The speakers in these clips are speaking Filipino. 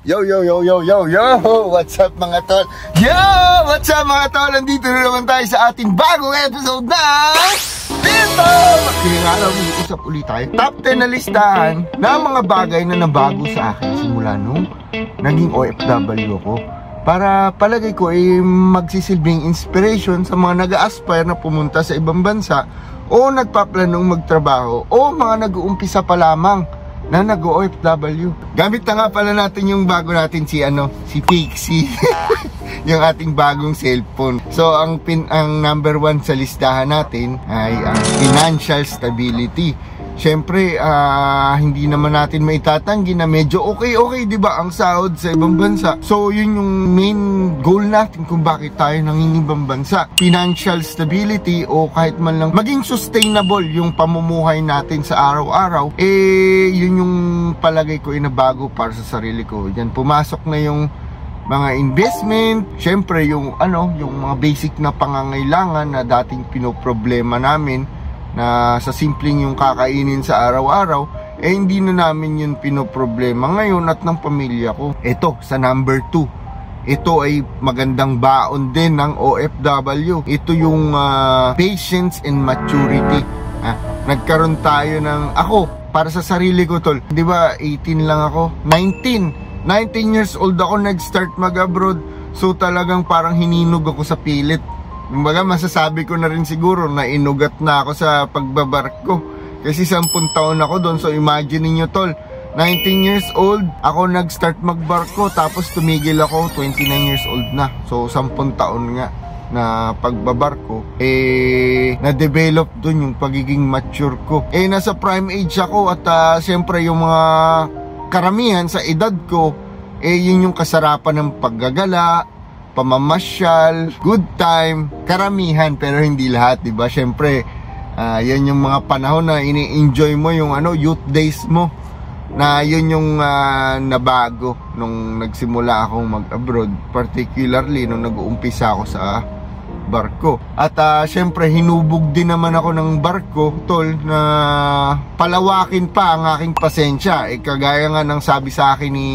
Yo! What's up mga tol? What's up mga tol? Nandito na naman tayo sa ating bagong episode na Dito! Kinangalaw, usap ulit tayo. Top 10 na listahan na mga bagay na nabago sa akin simula nung naging OFW ako. Para palagay ko ay magsisilbing inspiration sa mga nag-a-aspire na pumunta sa ibang bansa o nagpaplanong magtrabaho o mga nag-uumpisa pa lamang na nag-OFW. Gamit na nga pala natin yung bago natin si Pixie. Yung ating bagong cellphone. So ang number 1 sa listahan natin ay ang financial stability. Syempre, hindi naman natin maitatanggi na medyo okay, di ba, ang sahod sa ibang bansa. So, yun yung main goal natin kung bakit tayo nangingibang bansa. Financial stability o kahit man lang maging sustainable yung pamumuhay natin sa araw-araw. Yun yung palagay ko inabago para sa sarili ko. Yan, pumasok na yung mga investment, syempre yung mga basic na pangangailangan na dating pinoproblema namin na sa simpleng yung kakainin sa araw-araw, hindi na namin yun pinoproblema ngayon at ng pamilya ko. Ito, sa number 2, ito ay magandang baon din ng OFW. Ito yung patience and maturity. Nagkaroon tayo ng, ako, para sa sarili ko tol, di ba 18 lang ako? 19 years old ako nag-start mag-abroad. So talagang parang hininog ako sa pilit. Kumbaga masasabi ko na rin siguro na inugat na ako sa pagbabarko. Kasi 10 taon ako doon. So imagine niyo tol, 19 years old ako nag-start magbarko, tapos tumigil ako 29 years old na. So 10 taon nga na pagbabarko, na-develop doon yung pagiging mature ko. Nasa prime age ako at siyempre yung mga karamihan sa edad ko, yun yung kasarapan ng paggagala, pamamasyal, good time, karamihan pero hindi lahat, di ba? Syempre, yan yung mga panahon na ini-enjoy mo yung youth days mo, na yun yung nabago nung nagsimula akong mag-abroad, particularly nung nag-uumpisa ako sa barko. At syempre hinubog din naman ako ng barko tol, na palawakin pa ang aking pasensya. Kagaya nga ng sabi sa akin ni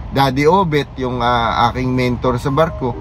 Daddy Obet, yung aking mentor sa barko,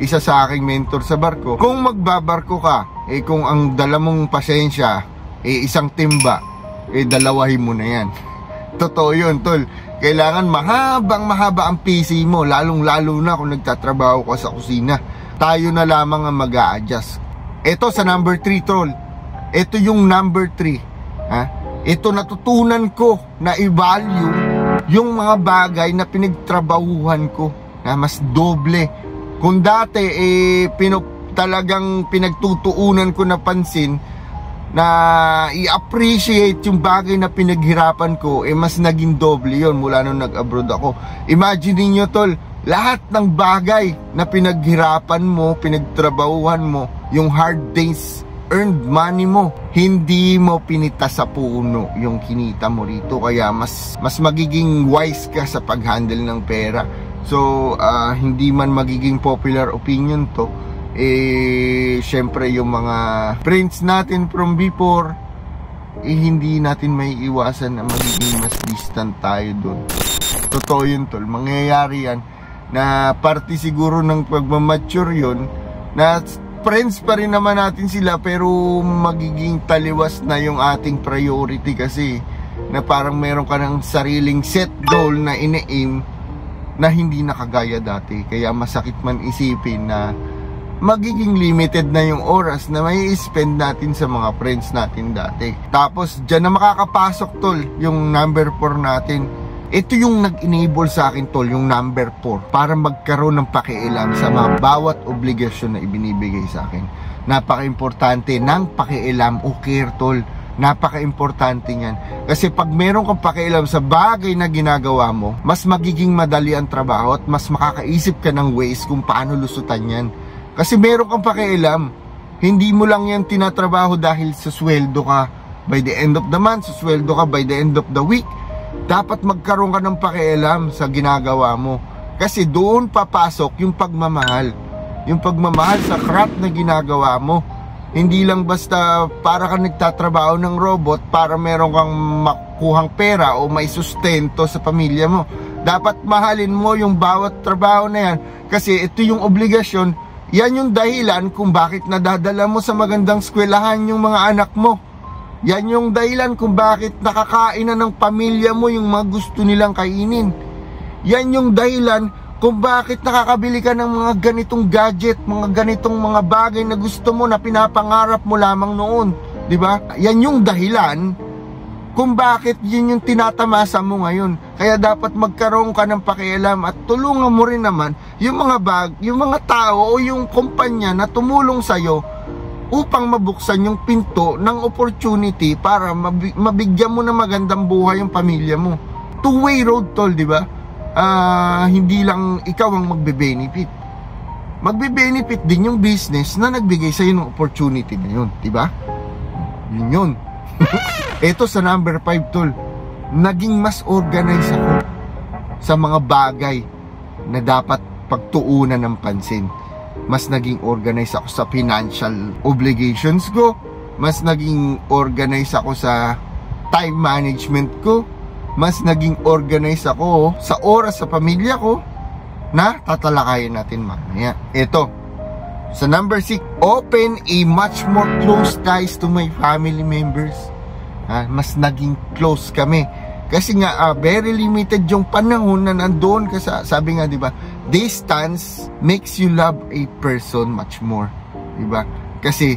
isa sa aking mentor sa barko, kung magbabarko ka, kung ang dala mong pasensya isang timba, dalawahin mo na yan. Totoo yun tol. Kailangan mahaba ang PC mo, lalong lalo na kung nagtatrabaho ka sa kusina. Tayo na lamang ang mag-a-adjust. Ito sa number 3 tol, ito yung number 3. Ito natutunan ko na i-value yung mga bagay na pinagtrabahuhan ko, na mas doble. Kung dati talagang pinagtutuunan ko na pansin na i-appreciate yung bagay na pinaghirapan ko, mas naging doble yun mula nung nag-abroad ako. Imagine niyo tol, lahat ng bagay na pinaghirapan mo, pinagtrabahuhan mo, yung hard days, earned money mo, hindi mo pinita sa puno yung kinita mo rito. Kaya mas magiging wise ka sa pag-handle ng pera. So hindi man magiging popular opinion to, syempre yung mga friends natin from before, hindi natin may iwasan na magiging mas distant tayo dun. Totoo yun tol, mangyayari yan, na parte siguro ng pagmamature yun, na friends pa rin naman natin sila, pero magiging taliwas na yung ating priority kasi na parang meron ka ng sariling set goal na ine-aim na hindi nakagaya dati. Kaya masakit man isipin na magiging limited na yung oras na may spend natin sa mga friends natin dati. Tapos dyan na makakapasok tol yung number 4 natin. Ito yung nag-enable sa akin tol, yung number 4, para magkaroon ng pakialam sa mga bawat obligasyon na ibinibigay sa akin. Napaka-importante ng pakialam o care tol. Napaka-importante yan. Kasi pag meron kang pakialam sa bagay na ginagawa mo, mas magiging madali ang trabaho at mas makakaisip ka ng ways kung paano lusutan yan. Kasi meron kang pakialam, hindi mo lang yan tinatrabaho dahil sa sweldo ka by the end of the month, sa sweldo ka by the end of the week. Dapat magkaroon ka ng pakialam sa ginagawa mo. Kasi doon papasok yung pagmamahal. Yung pagmamahal sa craft na ginagawa mo. Hindi lang basta para ka nagtatrabaho ng robot para meron kang makuhang pera o may sustento sa pamilya mo. Dapat mahalin mo yung bawat trabaho na yan kasi ito yung obligasyon. Yan yung dahilan kung bakit nadadala mo sa magandang eskwelahan yung mga anak mo. Yan yung dahilan kung bakit nakakain na ng pamilya mo yung mga gusto nilang kainin. Yan yung dahilan kung bakit nakakabili ka ng mga ganitong gadget, mga ganitong mga bagay na gusto mo na pinapangarap mo lamang noon. Diba? Yan yung dahilan kung bakit yun yung tinatamasa mo ngayon. Kaya dapat magkaroon ka ng pakialam at tulungan mo rin naman yung mga tao o yung kumpanya na tumulong sa'yo upang mabuksan yung pinto ng opportunity para mabigyan mo ng magandang buhay yung pamilya mo. Two-way road, tol, di ba? Hindi lang ikaw ang magbe-benefit. Magbe-benefit din yung business na nagbigay sa'yo ng opportunity na yun, di ba? Yun. Ito sa number 5, tol. Naging mas organized ako sa mga bagay na dapat pagtuunan ng pansin. Mas naging organized ako sa financial obligations ko. Mas naging organized ako sa time management ko. Mas naging organized ako sa oras sa pamilya ko na tatalakayin natin mamaya. Ito, sa number 6, open a much more close ties to my family members. Mas naging close kami. Kasi nga, very limited yung panahon na nandoon ka sa, sabi nga, di ba, distance makes you love a person much more. Di ba? Kasi,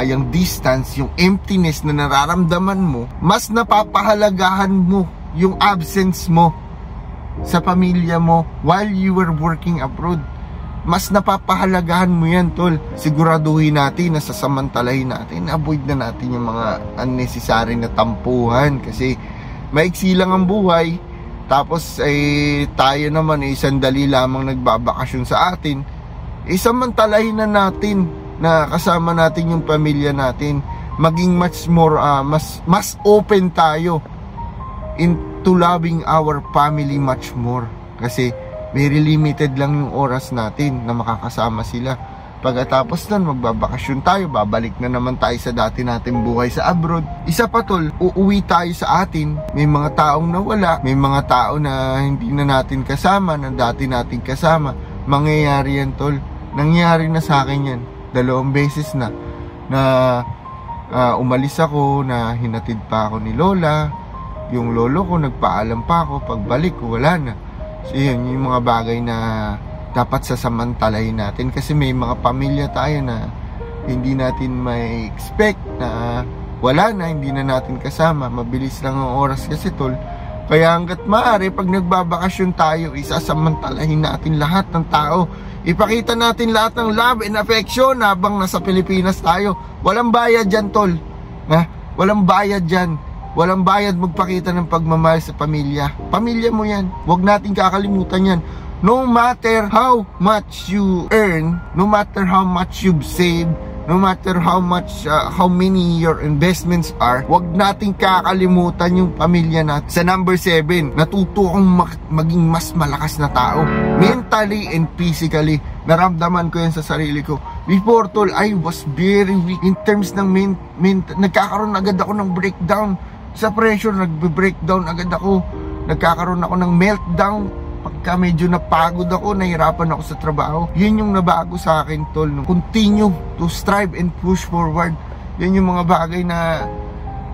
yung distance, yung emptiness na nararamdaman mo, mas napapahalagahan mo yung absence mo sa pamilya mo while you were working abroad. Mas napapahalagahan mo yan, tol. Siguraduhin natin na sasamantalahin natin, avoid na natin yung mga unnecessary na tampuhan kasi maiksi lang ang buhay. Tapos tayo naman sandali lamang nagbabakasyon sa atin. Samantalahin na natin na kasama natin yung pamilya natin. Maging much more mas open tayo into loving our family much more. Kasi very limited lang yung oras natin na makakasama sila. Pagkatapos nun, magbabakasyon tayo, babalik na naman tayo sa dati nating buhay sa abroad. Isa pa, tol, uuwi tayo sa atin. May mga taong nawala, may mga tao na hindi na natin kasama, na dati natin kasama. Mangyayari yan, tol. Nangyari na sa akin yan. 2 beses na umalis ako, na hinatid pa ako ni Lola. Yung lolo ko, nagpaalam pa ako. Pagbalik ko, wala na. So yun, yung mga bagay na dapat sasamantalahin natin. Kasi may mga pamilya tayo na hindi natin may expect na wala na, hindi na natin kasama. Mabilis lang ang oras kasi, tol. Kaya hanggat maaari, pag nagbabakasyon tayo, isasamantalahin natin lahat ng tao. Ipakita natin lahat ng love and affection habang nasa Pilipinas tayo. Walang bayad dyan, tol. Walang bayad dyan. Walang bayad magpakita ng pagmamahal sa pamilya. Pamilya mo yan. Huwag natin kakalimutan yan. No matter how much you earn, no matter how much you've saved, no matter how many your investments are, huwag natin kakalimutan yung pamilya natin. Sa number 7, natuto akong maging mas malakas na tao. Mentally and physically. Naramdaman ko yan sa sarili ko. Before, tol, I was very weak in terms ng nagkakaroon agad ako ng breakdown. Sa pressure, nagbe-breakdown agad ako. Nagkakaroon ako ng meltdown. Pagka medyo napagod ako, nahirapan ako sa trabaho. Yun yung nabago sa akin, tol. Continue to strive and push forward. Yan yung mga bagay na...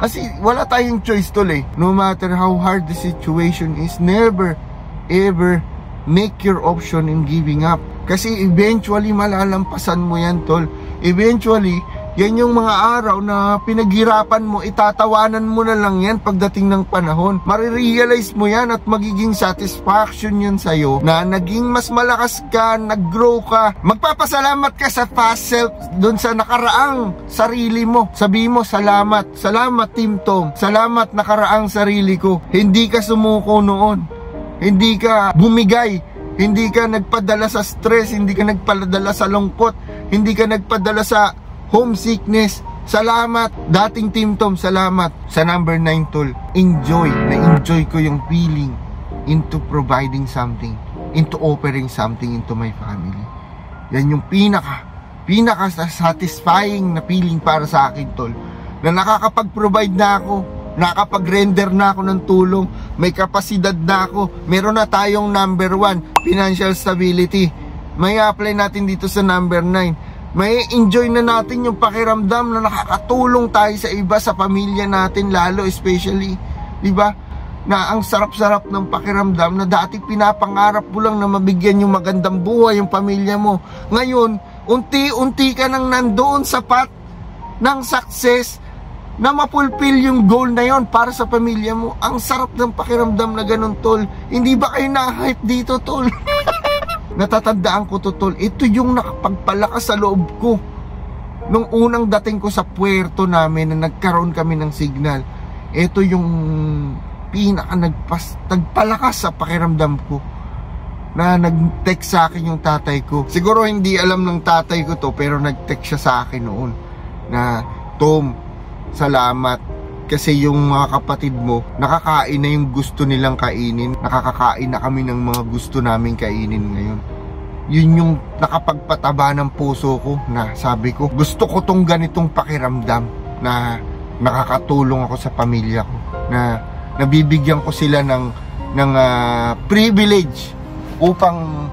Kasi wala tayong choice, tol, eh. No matter how hard the situation is, never, ever make your option in giving up. Kasi eventually, malalampasan mo yan, tol. Eventually, yan yung mga araw na pinaghirapan mo, itatawanan mo na lang yan pagdating ng panahon. Marirealize mo yan at magiging satisfaction yun sa'yo na naging mas malakas ka, nag-grow ka. Magpapasalamat ka sa past self dun sa nakaraang sarili mo. Sabi mo, salamat. Salamat, Team Tom. Salamat, nakaraang sarili ko. Hindi ka sumuko noon. Hindi ka bumigay. Hindi ka nagpadala sa stress. Hindi ka nagpadala sa lungkot. Hindi ka nagpadala sa homesickness. Salamat, dating Team Tom, salamat. Sa number 9, tol, na-enjoy ko yung feeling into providing something, into offering something into my family. Yan yung pinaka satisfying na feeling para sa akin, tol. Na nakakapag-provide na ako nakapag-render na ako ng tulong, may kapasidad na ako, meron na tayong number 1, financial stability. May apply natin dito sa number 9. May enjoy na natin yung pakiramdam na nakakatulong tayo sa iba, sa pamilya natin lalo, especially, di ba? Na ang sarap-sarap ng pakiramdam na dati pinapangarap mo lang na mabigyan yung magandang buhay yung pamilya mo. Ngayon, unti-unti ka nang nandoon sa path ng success na mapulfill yung goal na yon para sa pamilya mo. Ang sarap ng pakiramdam na ganun, tol. Hindi ba kayo na-hype dito, tol? Natatandaan ko to, tol. Ito yung nakapagpalakas sa loob ko nung unang dating ko sa puerto namin na nagkaroon kami ng signal. Ito yung pinaka nagpalakas sa pakiramdam ko na nag-text sa akin yung tatay ko. Siguro hindi alam ng tatay ko to, pero nag-text siya sa akin noon na, Tom, salamat kasi yung mga kapatid mo nakakain na yung gusto nilang kainin. Nakakakain na kami ng mga gusto namin kainin ngayon. Yun yung nakapagpataba ng puso ko na sabi ko, gusto ko tong ganitong pakiramdam na nakakatulong ako sa pamilya ko, na nabibigyan ko sila ng privilege upang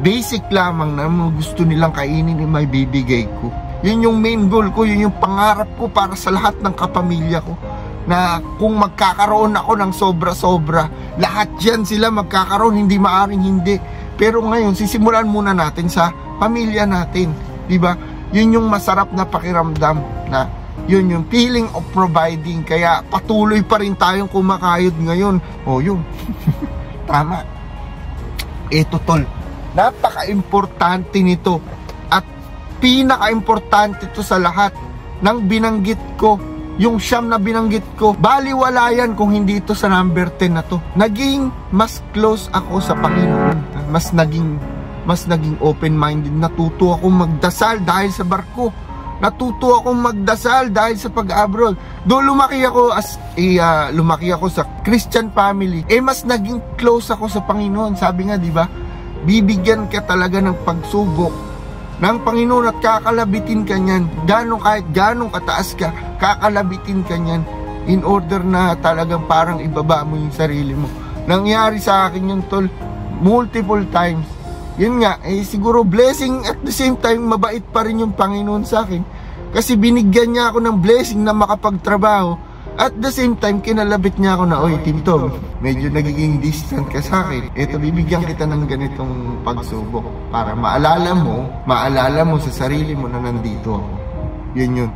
basic lamang na mga gusto nilang kainin may bibigay ko. Yun yung main goal ko, yun yung pangarap ko para sa lahat ng kapamilya ko, na kung magkakaroon ako ng sobra-sobra, lahat yan sila magkakaroon, hindi maaring hindi. Pero ngayon, sisimulan muna natin sa pamilya natin, di ba? Yun yung masarap na pakiramdam, na yun yung feeling of providing. Kaya patuloy pa rin tayong kumakayod ngayon. O yun, tama. Eto, tol, napaka-importante nito. Pinaka-importante to sa lahat ng binanggit ko, yung siyam na binanggit ko. Baliwala yan kung hindi ito sa number 10 na to. Naging mas close ako sa Panginoon. Mas naging open-minded. Natuto akong magdasal dahil sa barko. Natuto akong magdasal dahil sa pag-abroad. Doon lumaki ako sa Christian family. Mas naging close ako sa Panginoon. Sabi nga, di ba? Bibigyan ka talaga ng pagsubok ng Panginoon at kakalabitin ka niyan. Kahit ganong kataas ka, kakalabitin ka niyan in order na talagang parang ibaba mo yung sarili mo. Nangyari sa akin yun, tol, multiple times. Yun nga, siguro blessing, at the same time mabait pa rin yung Panginoon sa akin, kasi binigyan niya ako ng blessing na makapagtrabaho. At the same time, kinalabit niya ako na, oy, Tinto, medyo nagiging distant ka sa akin. Ito, bibigyan kita ng ganitong pagsubok para maalala mo sa sarili mo na nandito ako. Yun.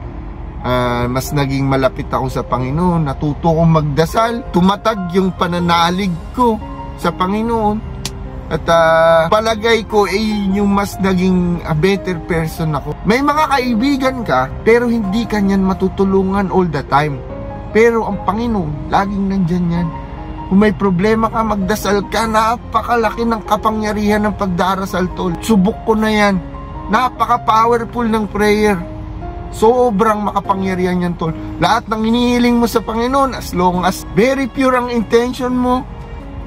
Mas naging malapit ako sa Panginoon. Natuto kong magdasal. Tumatag yung pananalig ko sa Panginoon. At palagay ko yung mas naging a better person ako. May mga kaibigan ka, pero hindi ka niyan matutulungan all the time. Pero ang Panginoon, laging nandyan yan. Kung may problema ka, magdasal ka. Napakalaki ng kapangyarihan ng pagdarasal, tol. Subok ko na yan. Napaka-powerful ng prayer. Sobrang makapangyarihan yan, tol. Lahat ng hinihiling mo sa Panginoon, as long as very pure ang intention mo,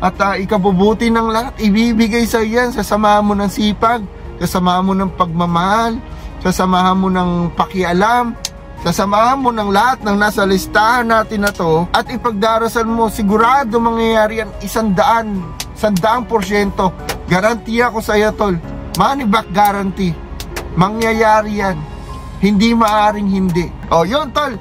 at ikabubuti ng lahat, ibibigay sa yan. Sasamahan mo ng sipag, sasamahan mo ng pagmamahal, sasamahan mo ng pakialam, sasamahan mo ng lahat ng nasa listahan natin na to, at ipagdarasal mo, sigurado mangyayari yan 100%. Garantiya ko sa iyo, tol. Money back guarantee. Mangyayari yan. Hindi maaring hindi. O, yun, tol.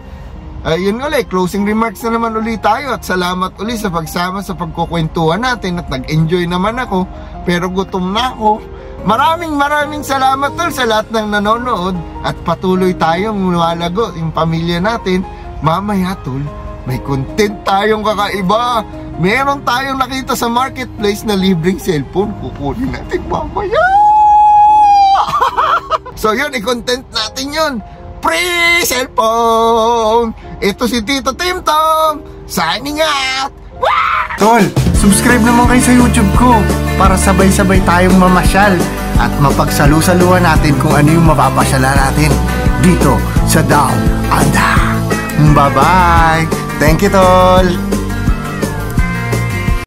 Yun ulit, closing remarks na naman ulit tayo. At salamat ulit sa pagsama sa pagkukwentuhan natin. At nag-enjoy naman ako, pero gutom na ako. Maraming salamat, tol, sa lahat ng nanonood. At patuloy tayong lumalago yung pamilya natin. Mamaya, tol, may content tayong kakaiba. Meron tayong nakita sa marketplace na libreng cellphone. Kukunin natin mamaya. So yun, i-content natin yun. Free cellphone. Ito si Tito Tim Tom, signing out. Tol, subscribe naman kayo sa YouTube ko para sabay-sabay tayong mamasyal at mapagsalu-saluhan natin kung ano yung mapapasyala natin dito sa Down Under. Bye-bye. Thank you, tol.